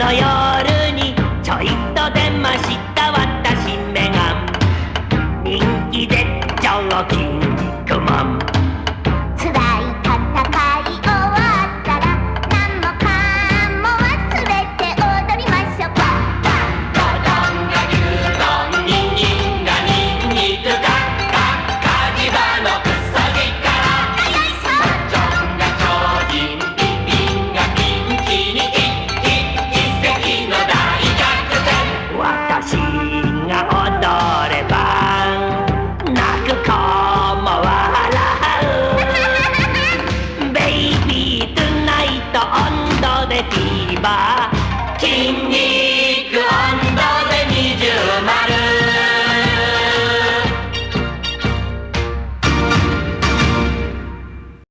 の夜にちょいと出ました私めが人気絶頂筋肉マン。辛い戦い終わったら何もかも忘れて踊りましょう。うどんが牛丼、ニンニンがニンニク、火事場のクソ力、よいしょ。ジョンが超人、ピンがピンキに奇跡の大逆転。私が踊れば泣く子も笑うベイビートゥナイト温度でフィーバー。筋肉